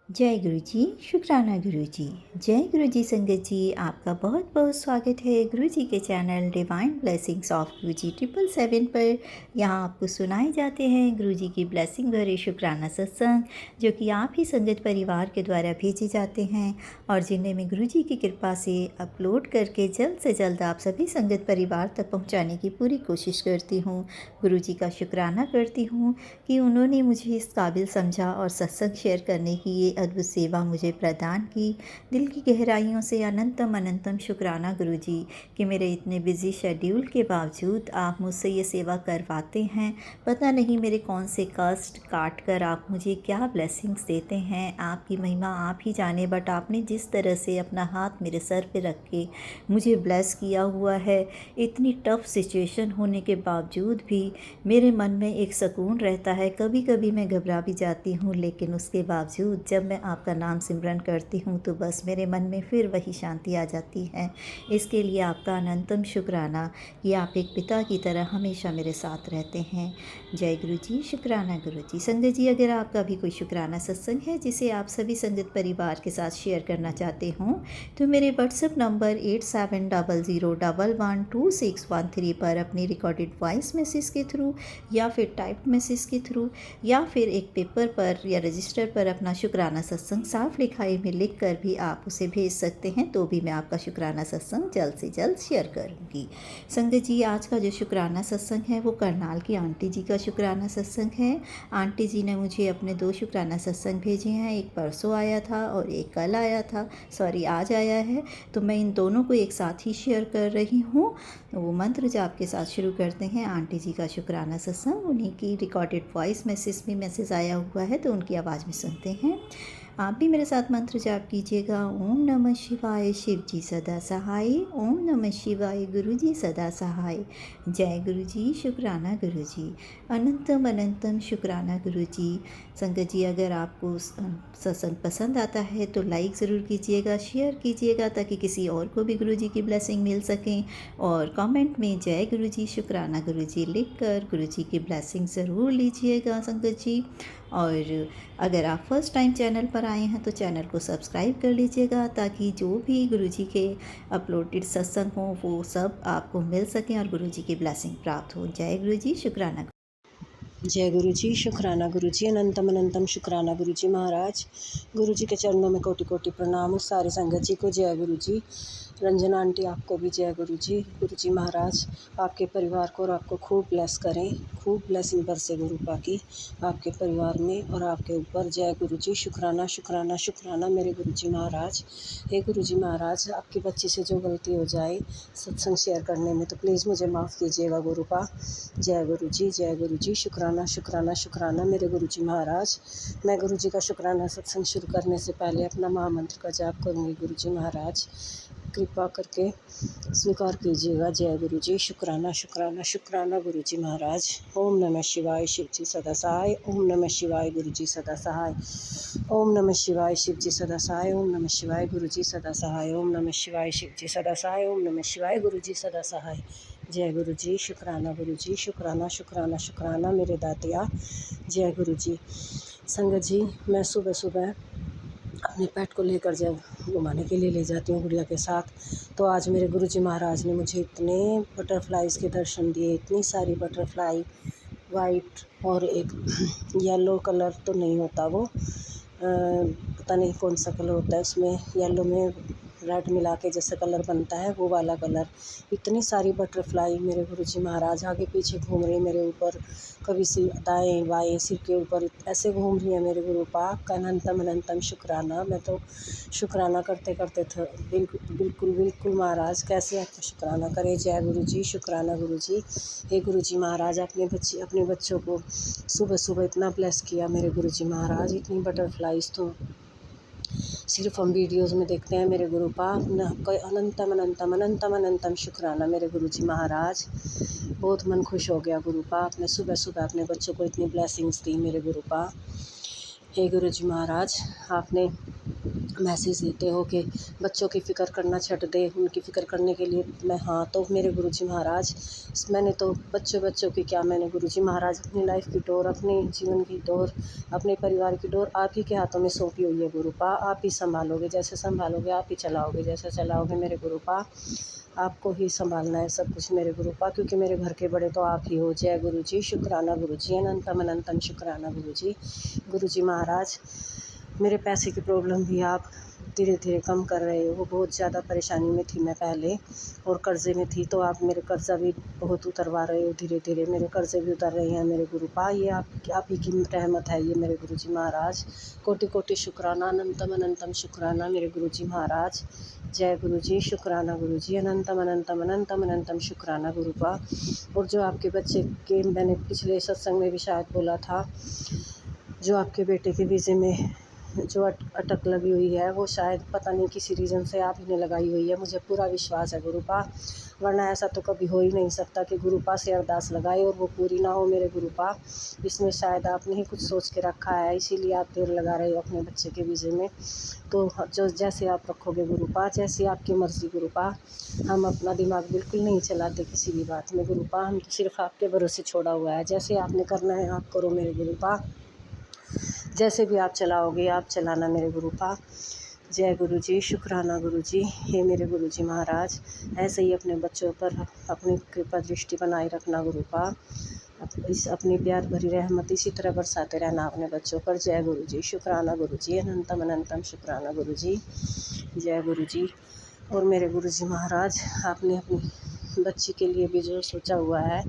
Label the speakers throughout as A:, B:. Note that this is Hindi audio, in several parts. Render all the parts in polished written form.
A: जय गुरु जी। शुक्राना गुरु जी। जय गुरु जी संगत जी, आपका बहुत बहुत स्वागत है गुरु जी के चैनल डिवाइन ब्लेसिंग्स ऑफ गुरु जी 777 पर। यहाँ आपको सुनाए जाते हैं गुरु जी की ब्लेसिंग भरे शुक्राना सत्संग, जो कि आप ही संगत परिवार के द्वारा भेजे जाते हैं और जिन्हें मैं गुरु जी की कृपा से अपलोड करके जल्द से जल्द आप सभी संगत परिवार तक पहुँचाने की पूरी कोशिश करती हूँ। गुरु जी का शुक्राना करती हूँ कि उन्होंने मुझे इस काबिल समझा और सत्संग शेयर करने की ये अद्भुत सेवा मुझे प्रदान की। दिल की गहराइयों से अनंतम अनंतम शुक्राना गुरु जी कि मेरे इतने बिजी शेड्यूल के बावजूद आप मुझसे ये सेवा करवाते हैं। पता नहीं मेरे कौन से कष्ट काट कर आप मुझे क्या ब्लेसिंग्स देते हैं, आपकी महिमा आप ही जाने। बट आपने जिस तरह से अपना हाथ मेरे सर पे रख के मुझे ब्लेस किया हुआ है, इतनी टफ़ सिचुएशन होने के बावजूद भी मेरे मन में एक सुकून रहता है। कभी कभी मैं घबरा भी जाती हूँ, लेकिन उसके बावजूद जब मैं आपका नाम सिमरन करती हूँ तो बस मेरे मन में फिर वही शांति आ जाती है। इसके लिए आपका अनंतम शुक्राना कि आप एक पिता की तरह हमेशा मेरे साथ रहते हैं। जय गुरु जी। शुक्राना गुरु जी। संगत जी, अगर आपका भी कोई शुक्राना सत्संग है जिसे आप सभी संगत परिवार के साथ शेयर करना चाहते हों तो मेरे व्हाट्सएप नंबर 8700112613 पर अपनी रिकॉर्डेड वॉइस मैसेज के थ्रू या फिर टाइप्ड मैसेज के थ्रू या फिर एक पेपर पर या रजिस्टर पर अपना शुक्राना सत्संग साफ लिखाई में लिख कर भी आप उसे भेज सकते हैं, तो भी मैं आपका शुक्राना सत्संग जल्द से जल्द शेयर करूँगी। संगत जी, आज का जो शुक्राना सत्संग है वो करनाल की आंटी जी का शुक्राना सत्संग है। आंटी जी ने मुझे अपने 2 शुक्राना सत्संग भेजे हैं, एक परसों आया था और एक कल आया था, सॉरी आज आया है। तो मैं इन दोनों को एक साथ ही शेयर कर रही हूँ। वो मंत्र जाप के साथ शुरू करते हैं आंटी जी का शुक्राना सत्संग। उन्हीं की रिकॉर्डेड वॉइस मैसेज में मैसेज आया हुआ है तो उनकी आवाज़ में सुनते हैं। आप भी मेरे साथ मंत्र जाप कीजिएगा। ओम नमः शिवाय, शिव जी सदा सहाय। ओम नमः शिवाय, गुरु जी सदा सहाय। जय गुरु जी। शुक्राना गुरु जी। अनंतम अनंतम शुक्राना गुरु जी। संगत जी, अगर आपको सत्संग पसंद आता है तो लाइक ज़रूर कीजिएगा, शेयर कीजिएगा ताकि किसी और को भी गुरु जी की ब्लेसिंग मिल सकें। और कमेंट में जय गुरु जी शुक्राना गुरु जी लिख कर गुरु जी की ब्लेसिंग ज़रूर लीजिएगा संगत जी। और अगर आप फर्स्ट टाइम चैनल पर आए हैं तो चैनल को सब्सक्राइब कर लीजिएगा ताकि जो भी गुरु जी के अपलोडेड सत्संग हों वो सब आपको मिल सकें और गुरु जी की ब्लेसिंग प्राप्त हो। जय गुरु जी। शुक्राना।
B: जय गुरु जी। शुक्राना गुरु जी। अनंतम अनंतम शुक्राना गुरु जी महाराज। गुरु जी के चरणों में कोटि कोटि प्रणाम। उस सारे संगत जी को जय गुरु जी। रंजना आंटी आपको भी जय गुरु जी। गुरु जी महाराज आपके परिवार को और आपको खूब ब्लेस करें, खूब ब्लेसिंग बरसे गुरु पा की आपके परिवार में और आपके ऊपर। जय गुरु जी। शुक्राना शुक्राना शुक्राना मेरे गुरु जी महाराज। हे गुरु जी महाराज, आपकी बच्ची से जो गलती हो जाए सत्संग शेयर करने में तो प्लीज़ मुझे माफ़ कीजिएगा गुरु पा। जय गुरु जी। जय गुरु जी। शुक्राना शुक्राना शुक्राना मेरे गुरु जी महाराज। मैं गुरु जी का शुक्राना सत्संग शुरू करने से पहले अपना महामंत्र का जाप करूँगी। गुरु जी महाराज कृपा करके स्वीकार कीजिएगा। जय गुरु जी। शुक्राना शुक्राना शुक्राना गुरु जी महाराज। ओम नमः शिवाय, शिव जी सदा सहाय। ओम नमः शिवाय, गुरु जी सदा सहाय। ओम नमः शिवाय, शिव जी सदा सहाय। ओम नमः शिवाय, गुरु जी सदा सहाय। ओम नमः शिवाय, शिव जी सदा सहाय। ओम नमः शिवाय, गुरु जी सदा सहाय। जय गुरु जी। शुक्राना गुरु जी। शुक्राना शुक्राना शुक्राना मेरे दातिया। जय गुरु जी। संगत जी, मैं सुबह सुबह अपने पेट को लेकर जब घुमाने के लिए ले जाती हूँ गुड़िया के साथ, तो आज मेरे गुरु जी महाराज ने मुझे इतने बटरफ्लाइज़ के दर्शन दिए, इतनी सारी बटरफ्लाई, वाइट और एक येलो कलर तो नहीं होता वो, पता नहीं कौन सा कलर होता है उसमें, येलो में रेड मिला के जैसे कलर बनता है वो वाला कलर। इतनी सारी बटरफ्लाई मेरे गुरु जी महाराज आगे पीछे घूम रही मेरे ऊपर, कभी सिर दाएं बाएं सिर के ऊपर ऐसे घूम रही है मेरे गुरु पाक का। अनंतम अनंतम शुक्राना। मैं तो शुक्राना करते करते थे बिल्कुल बिल्कुल बिल्कुल महाराज, कैसे आपका शुक्राना करें। जय गुरु जी। शुक्राना गुरु जी। हे गुरु जी महाराज, अपने बच्चों को सुबह सुबह इतना ब्लेस किया मेरे गुरु जी महाराज। इतनी बटरफ्लाइज तो सिर्फ हम वीडियोज़ में देखते हैं मेरे गुरु पाक। अनंतम अनंतम अनंतम अनंतम शुक्राना मेरे गुरु जी महाराज। बहुत मन खुश हो गया गुरु पाक। आपने सुबह सुबह अपने बच्चों को इतनी ब्लेसिंग्स दी मेरे गुरु पाक। हे गुरु जी महाराज, आपने मैसेज देते हो कि बच्चों की फ़िक्र करना छੱਡ दे, उनकी फ़िक्र करने के लिए मैं हाँ। तो मेरे गुरुजी महाराज, मैंने तो बच्चों की क्या, मैंने गुरुजी महाराज अपनी लाइफ की डोर, अपने जीवन की डोर, अपने परिवार की डोर आप ही के हाथों में सौंपी हुई है गुरुपा। आप ही संभालोगे, जैसे संभालोगे आप ही चलाओगे, जैसे चलाओगे मेरे गुरुपा। आपको ही संभालना है सब कुछ मेरे गुरुपा, क्योंकि मेरे घर के बड़े तो आप ही हो। जय गुरु जी, शुक्राना गुरु जी, अनंतम अनंतम शुक्राना गुरु जी। गुरु जी महाराज, मेरे पैसे की प्रॉब्लम भी आप धीरे धीरे कम कर रहे हो। बहुत ज़्यादा परेशानी में थी मैं पहले, और कर्ज़े में थी, तो आप मेरे कर्ज़ा भी बहुत उतरवा रहे हो। धीरे धीरे मेरे कर्ज़े भी उतर रहे हैं मेरे गुरुपा। ये आप ही की रहमत है ये मेरे गुरु जी महाराज। कोटि कोटि शुक्राना, अनंतम अनंतम शुक्राना मेरे गुरु जी महाराज। जय गुरु जी, शुक्राना गुरु जी, अनंतम अनंतम अनंतम अनंतम शुक्राना गुरुपा। और जो आपके बच्चे के, मैंने पिछले सत्संग में भी शायद बोला था, जो आपके बेटे के वीज़े में जो अटक लगी हुई है, वो शायद पता नहीं किसी रीज़न से आप ही ने लगाई हुई है। मुझे पूरा विश्वास है गुरुपा, वरना ऐसा तो कभी हो ही नहीं सकता कि गुरुपा से अरदास लगाए और वो पूरी ना हो मेरे गुरुपा। इसमें शायद आपने ही कुछ सोच के रखा है, इसीलिए आप देर लगा रहे हो अपने बच्चे के वीज़े में। तो जो जैसे आप रखोगे गुरुपा, जैसे आपकी मर्ज़ी गुरुपा। हम अपना दिमाग बिल्कुल नहीं चलाते किसी भी बात में गुरुपा, हम तो सिर्फ़ आपके भरोसे छोड़ा हुआ है। जैसे आपने करना है आप करो मेरे गुरुपा, जैसे भी आप चलाओगे आप चलाना मेरे गुरुपा। जय गुरु जी, शुक्राना गुरु जी। हे मेरे गुरु जी महाराज, ऐसे ही अपने बच्चों पर अपनी कृपा दृष्टि बनाए रखना गुरुपा। इस अपनी प्यार भरी रहमत इसी तरह बरसाते रहना अपने बच्चों पर। जय गुरु जी, शुक्राना गुरु जी, अनंतम अनंतम शुक्राना गुरु जी। जय गुरु जी। और मेरे गुरु जी महाराज, आपने अपनी बच्ची के लिए भी जो सोचा हुआ है,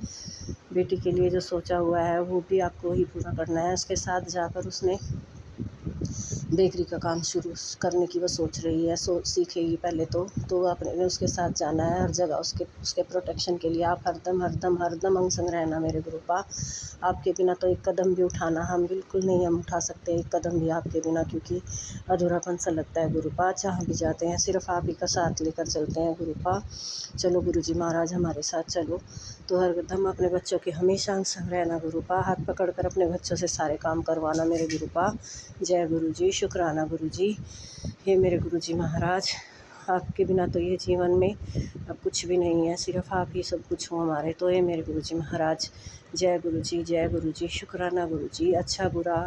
B: बेटी के लिए जो सोचा हुआ है, वो भी आपको ही पूरा करना है। उसके साथ जाकर उसने बेकरी का काम शुरू करने की वो सोच रही है, सीखेगी पहले तो आपने उसके साथ जाना है हर जगह। उसके प्रोटेक्शन के लिए आप हरदम हरदम हरदम अंग संग रहना मेरे गुरुपा। आपके बिना तो एक कदम भी उठाना हम बिल्कुल नहीं, हम उठा सकते एक कदम भी आपके बिना, क्योंकि अधूरापन सा लगता है गुरुपा। जहाँ भी जाते हैं सिर्फ आप ही का साथ लेकर चलते हैं गुरुपा। चलो गुरु जी महाराज, हमारे साथ चलो, तो हरदम अपने बच्चों के हमेशा अंग संग रहना गुरुपा। हाथ पकड़ कर अपने बच्चों से सारे काम करवाना मेरे गुरुपा। जय गुरु जी, शुक्राना गुरु जी। हे मेरे गुरु जी महाराज, आपके बिना तो ये जीवन में अब कुछ भी नहीं है, सिर्फ आप ही सब कुछ हो हमारे। तो हे मेरे गुरु जी महाराज, जय गुरु जी, जय गुरु जी, शुक्राना गुरु जी। अच्छा बुरा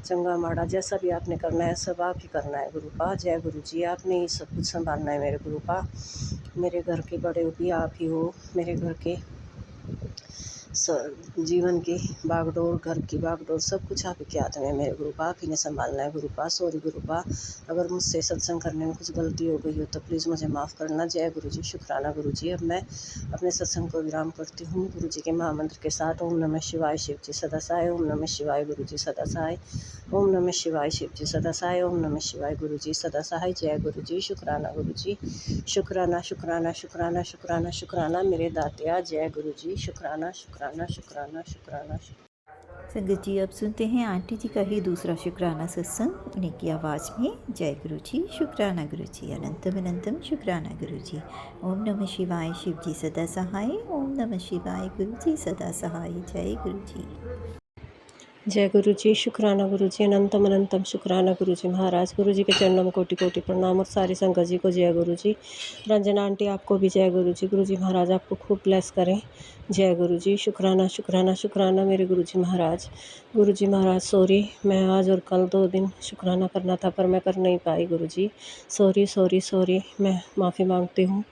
B: चंगा माड़ा जैसा भी आपने करना है सब आप ही करना है गुरुपा। जय गुरु जी, आपने ही सब कुछ संभालना है मेरे गुरुपा। मेरे घर के बड़े भी आप ही हो, मेरे घर के जीवन की बागडोर, घर की बागडोर सब कुछ आप ही के हाथ में है मेरे गुरुपा। आप ही ने संभालना है गुरुपा। सॉरी गुरुपा, अगर मुझसे सत्संग करने में कुछ गलती हो गई हो तो प्लीज़ मुझे माफ़ करना। जय गुरु जी, शुक्राना गुरु जी। अब मैं अपने सत्संग को विराम करती हूँ गुरु जी के महामंत्र के साथ। ओम नमः शिवाय, शिव जी सदा सहाय। ओम नमः शिवाय, गुरु जी सदा सहाय। ओम नमः शिवाय, शिव जी सदा सहाय। ओम नमः शिवाय, गुरु जी सदा सहाय। जय गुरु जी, शुक्राना गुरु जी। शुक्राना शुक्राना शुक्राना शुक्राना शुक्राना मेरे दातिया। जय गुरु जी, शुक्राना शुक्राना शुक्राना शुक्राना।
A: संगत जी, अब सुनते हैं आंटी जी का ही दूसरा शुक्राना सत्संग उन्हीं की आवाज़ में। जय गुरु जी, शुक्राना गुरु जी, अनंतम अनंतम शुक्राना गुरु जी। ओम नमः शिवाय, शिव जी सदा सहाय। ओम नमः शिवाय, गुरु जी सदा सहाय। जय गुरु जी।
B: जय गुरु जी, शुक्राना गुरु जी, अनंतम अनंतम शुक्राना गुरु जी महाराज। गुरु जी के चरणों में कोटि कोटि प्रणाम, और सारी संगत जी को जय गुरु जी। रंजना आंटी आपको भी जय गुरु जी। गुरु जी महाराज आपको खूब ब्लेस करें। जय गुरु जी, शुक्राना शुक्राना शुक्राना मेरे गुरु जी महाराज। गुरु जी महाराज सॉरी, मैं आज और कल 2 दिन शुक्राना करना था पर मैं कर नहीं पाई गुरु जी। सॉरी सॉरी सॉरी, मैं माफ़ी मांगती हूँ।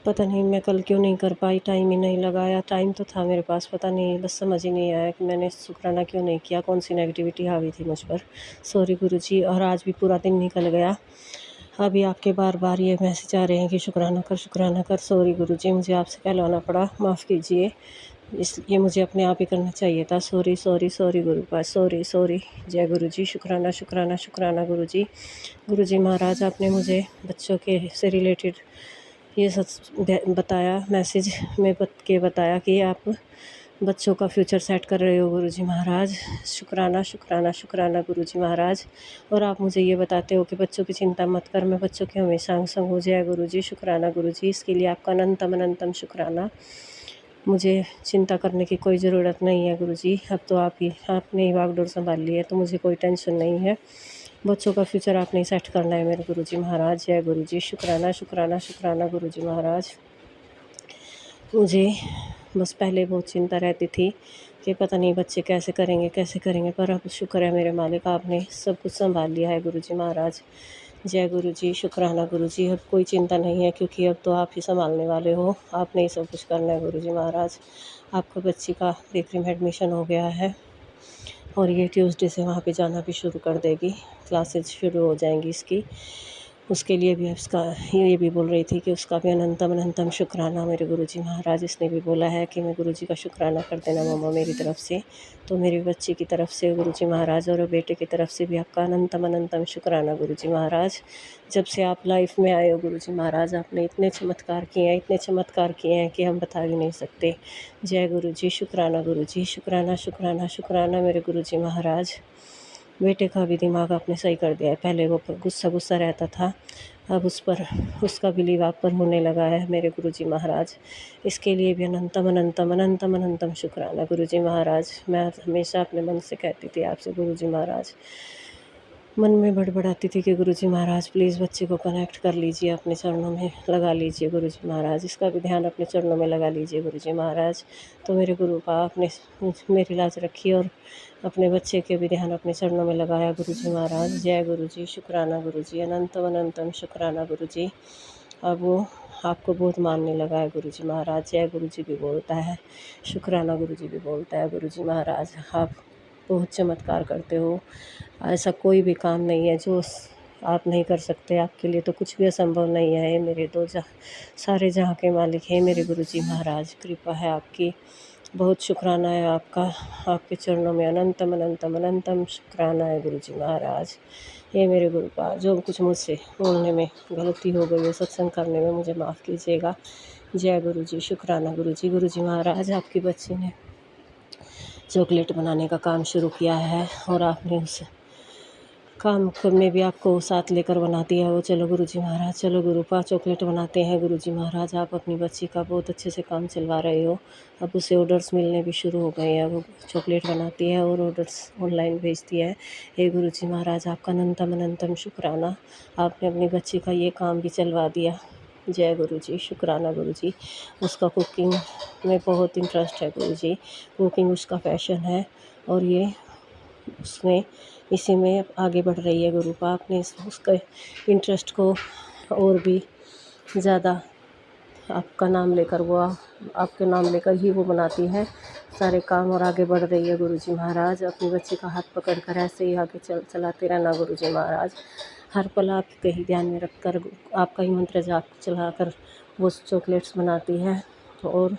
B: पता नहीं मैं कल क्यों नहीं कर पाई, टाइम ही नहीं लगाया। टाइम तो था मेरे पास, पता नहीं बस समझ ही नहीं आया कि मैंने शुक्राना क्यों नहीं किया, कौन सी नेगेटिविटी हावी थी मुझ पर। सॉरी गुरु जी। और आज भी पूरा दिन निकल गया, अभी आपके बार बार ये मैसेज आ रहे हैं कि शुक्राना कर शुक्राना कर। सॉरी गुरु जी, मुझे आपसे कहलवाना पड़ा, माफ़ कीजिए। इसलिए मुझे अपने आप ही करना चाहिए था। सॉरी सॉरी सॉरी गुरु पास, सॉरी सॉरी। जय गुरु जी, शुक्राना शुक्राना शुक्राना गुरु जी। गुरु जी महाराज, आपने मुझे बच्चों के से रिलेटेड ये सच बताया, मैसेज में बताया कि आप बच्चों का फ्यूचर सेट कर रहे हो गुरु जी महाराज। शुक्राना शुक्राना शुक्राना गुरु जी महाराज। और आप मुझे ये बताते हो कि बच्चों की चिंता मत कर, मैं बच्चों के हमेशा अंग संग हो। जय गुरु जी, शुक्राना गुरु जी। इसके लिए आपका अनंतम अनंतम शुक्राना। मुझे चिंता करने की कोई ज़रूरत नहीं है गुरु जी। अब तो आपने ही बागडोर संभाल ली है, तो मुझे कोई टेंशन नहीं है। बच्चों का फ्यूचर आपने ही सेट करना है मेरे गुरुजी महाराज। जय गुरुजी, शुक्राना शुक्राना शुक्राना गुरुजी महाराज। मुझे बस पहले बहुत चिंता रहती थी कि पता नहीं बच्चे कैसे करेंगे, पर अब शुक्र है मेरे मालिक, आपने सब कुछ संभाल लिया है गुरुजी महाराज। जय गुरुजी, शुक्राना गुरुजी। अब कोई चिंता नहीं है, क्योंकि अब तो आप ही संभालने वाले हो, आपने ही सब कुछ करना है गुरुजी महाराज। आपका बच्ची का बेकरी में एडमिशन हो गया है और ये ट्यूसडे से वहाँ पे जाना भी शुरू कर देगी, क्लासेस शुरू हो जाएंगी इसकी। उसके लिए भी उसका ये भी बोल रही थी कि उसका भी अनंतम अनंतम शुक्राना मेरे गुरुजी महाराज। इसने भी बोला है कि मैं गुरुजी का शुक्राना कर देना मम्मा मेरी तरफ से। तो मेरी बच्ची की तरफ से गुरुजी महाराज और बेटे की तरफ से भी आपका अनंतम अनंतम शुक्राना गुरुजी महाराज। जब से आप लाइफ में आए हो गुरुजी महाराज, आपने इतने चमत्कार किए हैं कि हम बता भी नहीं सकते। जय गुरुजी, शुक्राना गुरुजी, शुक्राना शुक्राना शुक्राना मेरे गुरुजी महाराज। बेटे का भी दिमाग आपने सही कर दिया है। पहले वो गुस्सा गुस्सा रहता था, अब उसका बिलीव आप पर होने लगा है मेरे गुरुजी महाराज। इसके लिए भी अनंतम अनंतम अनंतम अनंतम शुक्राना गुरुजी महाराज। मैं हमेशा अपने मन से कहती थी आपसे गुरुजी महाराज, मन में बड़बड़ाती थी कि गुरुजी महाराज प्लीज़ बच्चे को कनेक्ट कर लीजिए, अपने चरणों में लगा लीजिए गुरुजी महाराज, इसका भी ध्यान अपने चरणों में लगा लीजिए गुरुजी महाराज। तो मेरे गुरु का आपने मेरी लाज रखी और अपने बच्चे के भी ध्यान अपने चरणों में लगाया गुरुजी महाराज। जय गुरुजी, शुक्राना गुरुजी, अनंतम अनंतम शुक्राना गुरुजी। अब वो आपको बहुत मानने लगा है गुरुजी महाराज। जय गुरुजी भी बोलता है, शुक्राना गुरुजी भी बोलता है गुरुजी महाराज। आप बहुत चमत्कार करते हो, ऐसा कोई भी काम नहीं है जो आप नहीं कर सकते, आपके लिए तो कुछ भी असंभव नहीं है। ये मेरे सारे जहाँ के मालिक हैं मेरे गुरुजी महाराज, कृपा है आपकी, बहुत शुक्राना है आपका। आपके चरणों में अनंतम अनंतम अनंतम शुक्राना है गुरुजी महाराज। ये मेरे गुरु का जो कुछ मुझसे बोलने में गलती हो गई है, सत्संग करने में, मुझे माफ़ कीजिएगा। जय गुरुजी, शुक्राना गुरुजी। गुरुजी महाराज, आपकी बच्ची ने चॉकलेट बनाने का काम शुरू किया है और आपने उस काम में भी आपको साथ लेकर बनाती है वो। चलो गुरुजी महाराज, चलो गुरुपा चॉकलेट बनाते हैं गुरुजी महाराज। आप अपनी बच्ची का बहुत अच्छे से काम चलवा रहे हो, अब उसे ऑर्डर्स मिलने भी शुरू हो गए हैं। वो चॉकलेट बनाती है और ऑर्डर्स ऑनलाइन भेजती है। हे गुरुजी महाराज, आपका अनंतम अनंतम शुक्राना, आपने अपनी बच्ची का ये काम भी चलवा दिया। जय गुरुजी, शुक्राना गुरुजी। उसका कुकिंग में बहुत इंटरेस्ट है गुरुजी, कुकिंग उसका पैशन है और ये उसमें इसी में आगे बढ़ रही है गुरुपा। आपने उसके इंटरेस्ट को और भी ज़्यादा आपका नाम लेकर वो आपके नाम लेकर ही वो बनाती है सारे काम और आगे बढ़ रही है गुरुजी महाराज। अपनी बच्ची का हाथ पकड़कर ऐसे ही आगे चलाते रहना गुरुजी महाराज। हर पल आपके ही ध्यान में रखकर आपका ही मंत्र जाप चलाकर वो चॉकलेट्स बनाती है और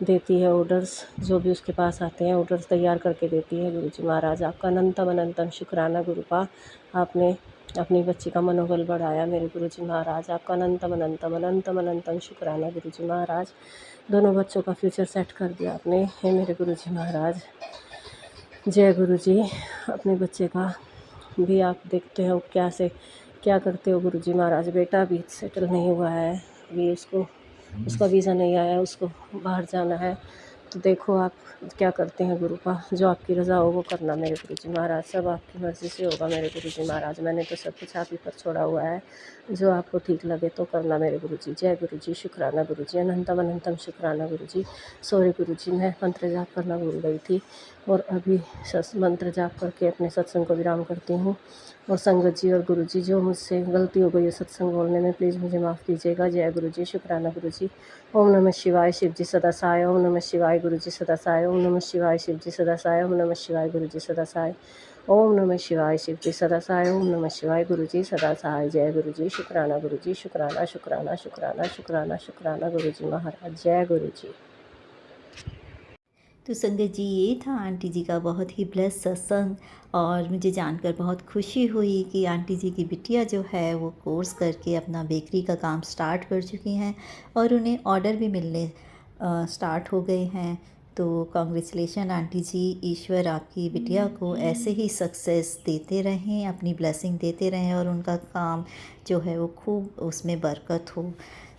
B: देती है ऑर्डर्स, जो भी उसके पास आते हैं ऑर्डर्स तैयार करके देती है गुरुजी महाराज। आपका अनंतम अनंतम शुक्राना गुरुपा, आपने अपनी बच्ची का मनोबल बढ़ाया मेरे गुरुजी महाराज। आपका अनंतम अनंतम अनंतम अनंतम शुक्राना गुरुजी महाराज। दोनों बच्चों का फ्यूचर सेट कर दिया आपने, हे मेरे गुरुजी महाराज। जय गुरुजी। अपने बच्चे का भी आप देखते हो क्या करते हो गुरुजी महाराज। बेटा अभी सेटल नहीं हुआ है, अभी उसका वीज़ा नहीं आया, उसको बाहर जाना है। तो देखो आप क्या करते हैं गुरुपा, जो आपकी रज़ा हो वो करना मेरे गुरुजी महाराज। सब आपकी मर्ज़ी से होगा मेरे गुरुजी महाराज। मैंने तो सब कुछ आप ही पर छोड़ा हुआ है, जो आपको ठीक लगे तो करना मेरे गुरुजी। जय गुरुजी, शुक्राना गुरुजी, अनंतम अनंतम शुक्राना गुरुजी। सॉरी गुरुजी, मैं मंत्र जाप करना भूल गई थी और अभी मंत्र जाप करके अपने सत्संग को विराम करती हूँ। और संगत जी और गुरुजी, जो मुझसे गलती हो गई है सत्संग बोलने में, प्लीज़ मुझे माफ़ कीजिएगा। जय गुरुजी, शुक्राना गुरुजी। ओम नमः शिवाय, शिव जी सदा साय। ओम नमः शिवाय, गुरुजी सदा साय। ओम नमः शिवाय, शिव जी सदा साय। ओम नमः शिवाय, गुरुजी सदा साय। ओम नमः शिवाय, शिव जी सदा साय। ओम नमः शिवाय, गुरुजी सदा साय। जय गुरुजी, शुक्राना गुरुजी, शुक्राना शुक्राना शुक्राना शुक्राना शुक्राना गुरुजी महाराज। जय गुरुजी।
A: तो संगत जी, ये था आंटी जी का बहुत ही ब्लेस सत्संग और मुझे जानकर बहुत खुशी हुई कि आंटी जी की बिटिया जो है वो कोर्स करके अपना बेकरी का काम स्टार्ट कर चुकी हैं और उन्हें ऑर्डर भी मिलने स्टार्ट हो गए हैं। तो कॉन्ग्रेचुलेशन आंटी जी, ईश्वर आपकी बिटिया को ऐसे ही सक्सेस देते रहें, अपनी ब्लेसिंग देते रहें और उनका काम जो है वो खूब उसमें बरकत हो।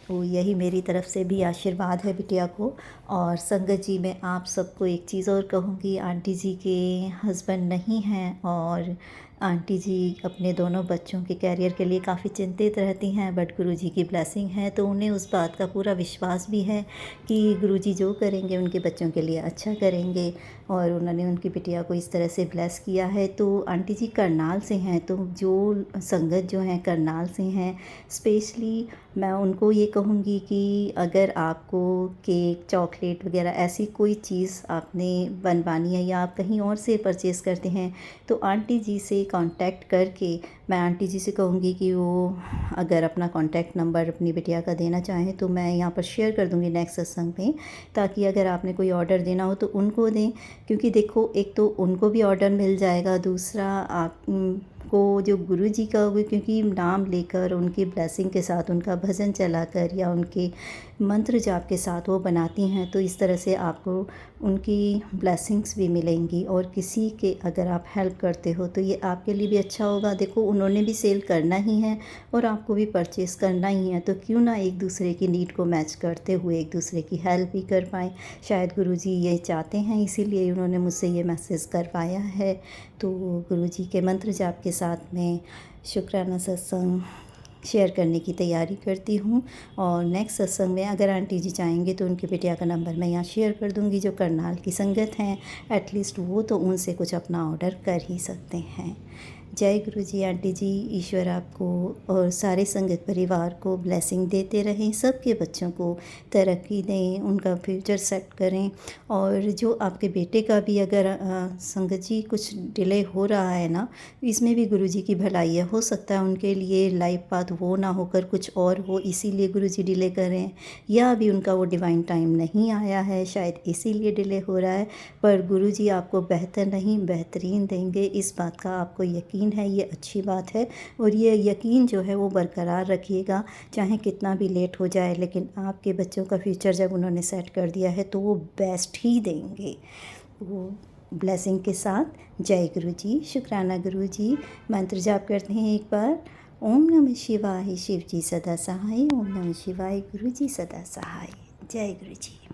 A: तो यही मेरी तरफ से भी आशीर्वाद है बिटिया को। और संगत जी, मैं आप सबको एक चीज़ और कहूँगी, आंटी जी के हस्बैंड नहीं हैं और आंटी जी अपने दोनों बच्चों के करियर के लिए काफ़ी चिंतित रहती हैं, बट गुरुजी की ब्लेसिंग है तो उन्हें उस बात का पूरा विश्वास भी है कि गुरुजी जो करेंगे उनके बच्चों के लिए अच्छा करेंगे। और उन्होंने उनकी बिटिया को इस तरह से ब्लेस किया है। तो आंटी जी करनाल से हैं, तो जो संगत जो हैं करनाल से हैं, स्पेशली मैं उनको ये कहूँगी कि अगर आपको केक, चॉकलेट वगैरह ऐसी कोई चीज़ आपने बनवानी है या आप कहीं और से परचेज़ करते हैं, तो आंटी जी से कांटेक्ट करके मैं आंटी जी से कहूँगी कि वो अगर अपना कांटेक्ट नंबर अपनी बिटिया का देना चाहें तो मैं यहाँ पर शेयर कर दूँगी नेक्स्ट सत्संग में, ताकि अगर आपने कोई ऑर्डर देना हो तो उनको दें। क्योंकि देखो, एक तो उनको भी ऑर्डर मिल जाएगा, दूसरा आप को जो गुरुजी का होगा, क्योंकि नाम लेकर उनकी ब्लेसिंग के साथ, उनका भजन चलाकर या उनके मंत्र जाप के साथ वो बनाती हैं, तो इस तरह से आपको उनकी ब्लेसिंग्स भी मिलेंगी। और किसी के अगर आप हेल्प करते हो तो ये आपके लिए भी अच्छा होगा। देखो, उन्होंने भी सेल करना ही है और आपको भी परचेज़ करना ही है, तो क्यों ना एक दूसरे की नीड को मैच करते हुए एक दूसरे की हेल्प भी कर पाएँ। शायद गुरुजी ये चाहते हैं, इसीलिए उन्होंने मुझसे ये मैसेज करवाया है। तो गुरुजी के मंत्र जाप के साथ में शुक्राना सत्संग शेयर करने की तैयारी करती हूँ। और नेक्स्ट सत्संग में अगर आंटी जी चाहेंगे तो उनकी बिटिया का नंबर मैं यहाँ शेयर कर दूँगी, जो करनाल की संगत हैं। एटलीस्ट वो तो उनसे कुछ अपना ऑर्डर कर ही सकते हैं। जय गुरु जी आंटी जी, ईश्वर आपको और सारे संगत परिवार को ब्लेसिंग देते रहें, सबके बच्चों को तरक्की दें, उनका फ्यूचर सेट करें। और जो आपके बेटे का भी अगर संगत जी कुछ डिले हो रहा है ना, इसमें भी गुरु जी की भलाई है। हो सकता है उनके लिए लाइफ पाथ वो ना होकर कुछ और हो, इसीलिए गुरु जी डिले कर रहे हैं, या अभी उनका वो डिवाइन टाइम नहीं आया है, शायद इसीलिए डिले हो रहा है। पर गुरु जी आपको बेहतर नहीं बेहतरीन देंगे, इस बात का आपको यकीन है। ये अच्छी बात है और ये यकीन जो है वो बरकरार रखिएगा, चाहे कितना भी लेट हो जाए, लेकिन आपके बच्चों का फ्यूचर जब उन्होंने सेट कर दिया है तो वो बेस्ट ही देंगे। वो ब्लेसिंग के साथ जय गुरु जी, शुक्राना गुरु जी। मंत्र जाप करते हैं एक बार। ओम नमः शिवाय, शिव जी सदा सहाय। ओम नमः शिवाय, गुरु जी सदा सहाय। जय गुरु जी।